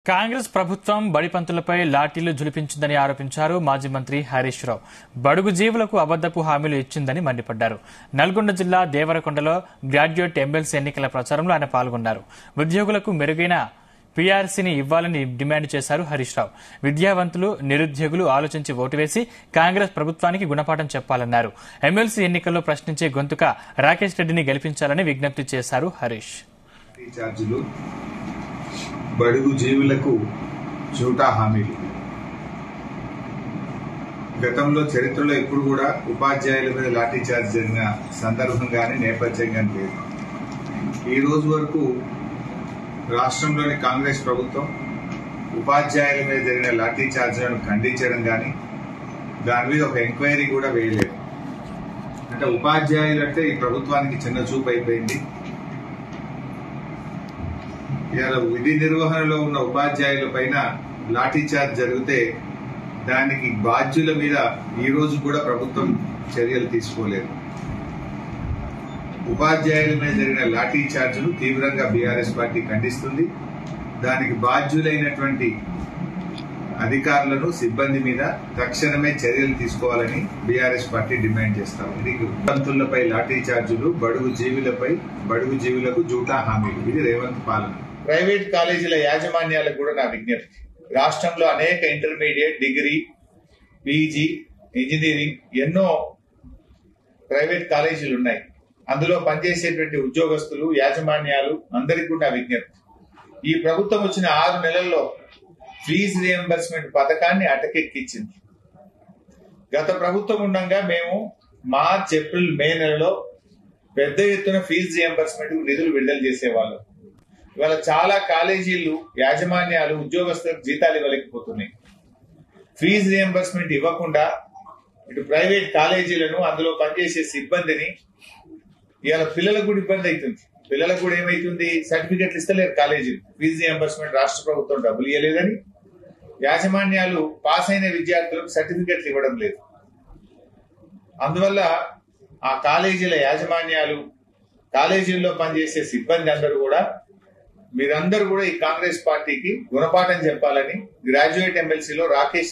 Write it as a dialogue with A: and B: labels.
A: కాంగ్రెస్ ప్రభుత్వం బడిపంతులపై లాఠీలు జులిపించిందని ఆరోపించారు మాజీ మంత్రి హరీష్ రావు. బడుగు జీవులకు అబద్దపు హామీలు ఇచ్చిందని మండిపడ్డారు. నల్గొండ జిల్లా దేవరకొండలో గ్రాడ్యుయేట్ ఎమ్మెల్సీ ఎన్నికల ప్రచారంలో ఆయన పాల్గొన్నారు. ఉద్యోగులకు మెరుగైన పీఆర్సీని ఇవ్వాలని డిమాండ్ చేశారు హరీష్ రావు. విద్యావంతులు, నిరుద్యోగులు ఆలోచించి ఓటు వేసి కాంగ్రెస్ ప్రభుత్వానికి గుణపాఠం చెప్పాలన్నారు. ఎమ్మెల్సీ ఎన్నికల్లో ప్రశ్నించే గొంతుక రాకేష్ రెడ్డిని గెలిపించాలని విజ్ఞప్తి చేశారు హరీష్.
B: బడుగు జీవులకు జూటా హామీలు. గతంలో చరిత్రలో ఎప్పుడు కూడా ఉపాధ్యాయుల మీద లాఠీ చార్జ్ జరిగిన సందర్భం కానీ నేపథ్యం కానీ లేదు. ఈ రోజు వరకు రాష్ట్రంలోని కాంగ్రెస్ ప్రభుత్వం ఉపాధ్యాయుల మీద జరిగిన లాఠీ చార్జ్లను ఖండించడం కానీ దాని మీద ఒక ఎంక్వైరీ కూడా వేయలేదు. అంటే ఉపాధ్యాయులు అంటే ఈ ప్రభుత్వానికి చిన్న చూపు అయిపోయింది. ఇవాళ విధి నిర్వహణలో ఉన్న ఉపాధ్యాయుల పైన లాఠీ చార్జ్ జరిగితే దానికి బాధ్యుల మీద ఈ రోజు కూడా ప్రభుత్వం చర్యలు తీసుకోలేదు. ఉపాధ్యాయుల మీద జరిగిన లాఠీ చార్జ్ను తీవ్రంగా బీఆర్ఎస్ పార్టీ ఖండిస్తుంది. దానికి బాధ్యులైనటువంటి అధికారులను, సిబ్బంది మీద తక్షణమే చర్యలు తీసుకోవాలని బీఆర్ఎస్ పార్టీ డిమాండ్ చేస్తా ఉంది. విద్యావంతులపై లాఠీ చార్జీలు, బడుగు జీవులకు జూటా హామీలు. ఇది రేవంత్ పాలన. ప్రైవేట్ కాలేజీల యాజమాన్యాలకు కూడా నా విజ్ఞప్తి. రాష్ట్రంలో అనేక ఇంటర్మీడియట్, డిగ్రీ, పీజీ, ఇంజనీరింగ్ ఎన్నో ప్రైవేట్ కాలేజీలు ఉన్నాయి. అందులో పనిచేసేటువంటి ఉద్యోగస్తులు, యాజమాన్యాలు అందరికీ కూడా నా విజ్ఞప్తి. ఈ ప్రభుత్వం వచ్చిన 6 నెలల్లో ఫీజు రియంబర్స్మెంట్ పథకాన్ని అటకెక్కించింది. గత ప్రభుత్వం ఉండగా మేము మార్చ్, ఏప్రిల్, మే నెలలో పెద్ద ఎత్తున ఫీజు రియంబర్స్మెంట్ నిధులు విడుదల చేసేవాళ్ళం. ఇవాళ చాలా కాలేజీలు, యాజమాన్యాలు ఉద్యోగస్తులకు జీతాలు ఇవ్వలేకపోతున్నాయి. ఫీజు రియంబర్స్మెంట్ ఇవ్వకుండా ఇటు ప్రైవేట్ కాలేజీలను, అందులో పనిచేసే సిబ్బందిని ఇవాళ పిల్లలకు కూడా ఇబ్బంది అవుతుంది. పిల్లలకు కూడా ఏమైతుంది, సర్టిఫికెట్లు ఇస్తలేరు కాలేజీలు. ఫీజు రియంబర్స్మెంట్ రాష్ట్ర ప్రభుత్వం డబ్బులు ఇవ్వలేదని యాజమాన్యాలు పాస్ అయిన విద్యార్థులకు సర్టిఫికెట్లు ఇవ్వడం లేదు. అందువల్ల ఆ కాలేజీల యాజమాన్యాలు, కాలేజీల్లో పనిచేసే సిబ్బంది అందరూ కూడా మీరందరూ కూడా ఈ కాంగ్రెస్ పార్టీకి గుణపాఠం చెప్పాలని గ్రాడ్యుయేట్ ఎమ్మెల్సీలో రాకేష్